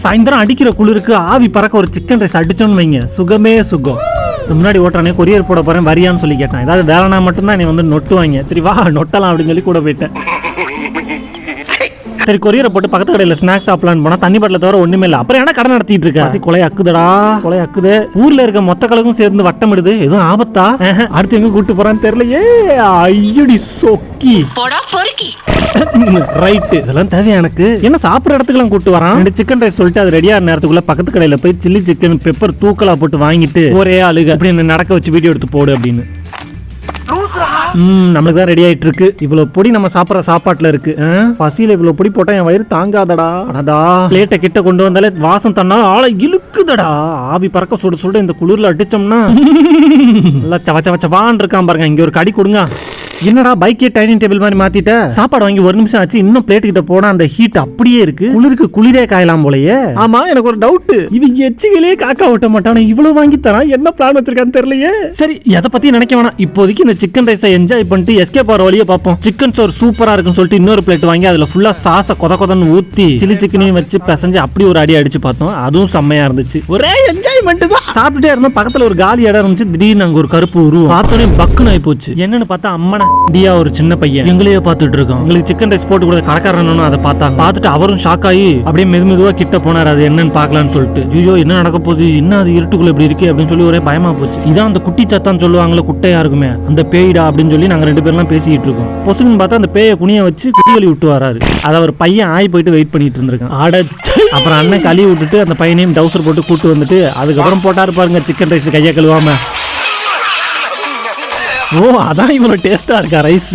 சாயந்தரம் அடிக்கிற குளிருக்கு ஆவி பறக்க ஒரு சிக்கன் ரைஸ் அடிச்சோன்னு வைங்க, சுகமே சுகம். முன்னாடி ஓட்டுறானே கொரியர் போட போறேன் வரியான்னு சொல்லி கேட்டான். ஏதாவது வேலைனா மட்டும்தான் நீ வந்து நொட்டுவாங்க. சரி வா நொட்டலாம் அப்படின்னு சொல்லி கூட போயிட்டேன். சரி கொரியரை போட்டு பக்கத்து கடையில் ஸ்நாக்ஸ் சாப்பிடலான்னு போனா தண்ணி பாட்டில தவிர ஒண்ணுமே இல்லை. அப்புறம் என்ன கடை நடத்திட்டு இருக்க? கொலை அக்குதடா, கொலை அக்குது. ஊர்ல இருக்க மொத்த கலக்கும் சேர்ந்து வட்டமிடுது. எதுவும் ஆபத்தா? அடுத்து எங்க கூட்டு போறான்னு தெரியலையே. ஐயடி சொக்கி ரைட்டு, இதெல்லாம் தேவையா எனக்கு? என்ன சாப்பிட்ற இடத்துக்குலாம் கூட்டு வரான். 2 சிக்கன் ரைஸ் சொல்லிட்டு அது ரெடியா நேரத்துக்குள்ள பக்கத்து கடையில போய் சில்லி சிக்கன் பெப்பர் தூக்கலா போட்டு வாங்கிட்டு ஒரே ஆளுக அப்படின்னு நடக்க வச்சு வீடியோ எடுத்து போடு அப்படின்னு. நம்மளுக்கு தான் ரெடி ஆயிட்டு இருக்கு. இவ்வளவு பொடி நம்ம சாப்பிட்ற சாப்பாட்டுல இருக்கு. பசியில இவ்வளவு பொடி போட்டா என் வயிறு தாங்காதடா. அடடா பிளேட்டை கிட்ட கொண்டு வந்தாலே வாசம் தன்னா ஆளை இழுக்குதடா. ஆவி பறக்க சுட சுட இந்த குளிர்ல அடிச்சோம்னா நல்லா சவச்சவான் இருக்கான் பாருங்க. இங்க ஒரு கடி கொடுங்க. என்னடா பைக்கே டைனிங் டேபிள் மாதிரி மாத்திட்ட? சாப்பாடு வாங்கி 1 நிமிஷம் ஆச்சு, இன்னும் பிளேட் கிட்ட போனா அந்த ஹீட் அப்படியே இருக்கு. குளிருக்கு குளிரே காயலாம் போலயே. ஆமா எனக்கு ஒரு டவுட், இவங்க எச்சிகளே காக்கா ஓட்ட மாட்டானே, இவ்வளவு வாங்கி தரான், என்ன பிளான் வச்சிருக்கான்னு தெரியலையே. சரி எதை பத்தி நினைக்க வேணாம். இப்போதைக்கு இந்த சிக்கன் ரைஸை என்ஜாய் பண்ணிட்டு எஸ்கேப் ஆகிற வழியை பார்ப்போம். சிக்கன் சோறு சூப்பரா இருக்குன்னு சொல்லிட்டு இன்னொரு பிளேட் வாங்கி அதுல ஃபுல்லா சாஸை கொதன்னு ஊத்தி சில்லி சிக்கனையும் வச்சு பிசைஞ்சு அப்படி ஒரு அடி அடிச்சு பார்த்தோம். அதுவும் செம்மையா இருந்துச்சு. ஒரே என்ஜாய்மெண்ட் தான். சாப்பிட்டுட்டே இருந்தோம். பக்கத்துல ஒரு காலி இடம் இருந்துச்சு. திடீர்னு அங்க ஒரு கருப்பு உருவம் பார்த்தோன்னே பக்குன்னு ஆகி போச்சு. என்னன்னு பார்த்தா அம்மனா டியா ஒரு சின்ன பையன் எங்களையே பார்த்துட்டு இருக்கோம். எங்களுக்கு சிக்கன் ரைஸ் போட்டு கூட கடைக்காரனும் அதை பார்த்தாங்க. பார்த்துட்டு அவரும் ஷாக் ஆகி அப்படியே மெதுவா கிட்ட போனார். அது என்னன்னு பாக்கலாம்னு சொல்லிட்டு, ஐயோ என்ன நடக்க போகுது, என்ன அது இருட்டுக்குள்ள இப்படி இருக்கு அப்படின்னு சொல்லி ஒரே பயமா போச்சு. இதான் அந்த குட்டி சத்தான்னு சொல்லுவாங்களே குட்டையா இருக்குமே, அந்த பேய்டா அப்படின்னு சொல்லி நாங்க 2 பேர்லாம் பேசிட்டு இருக்கோம். பொசுக்குன்னு பார்த்தா அந்த பேயை குனிய வச்சு குட்டிகளி விட்டு வராரு. அதை ஒரு பையன் ஆய் போயிட்டு வெயிட் பண்ணிட்டு இருந்திருக்கான். அப்புறம் அண்ணன் கழுவி விட்டுட்டு அந்த பையனையும் டவுசர் போட்டு கூட்டு வந்துட்டு அதுக்கப்புறம் போட்டாரு பாருங்க சிக்கன் ரைஸ் கையை கழுவாம. ஓ அதான் இவ்வளவு டேஸ்டா இருக்கா ரைஸ்.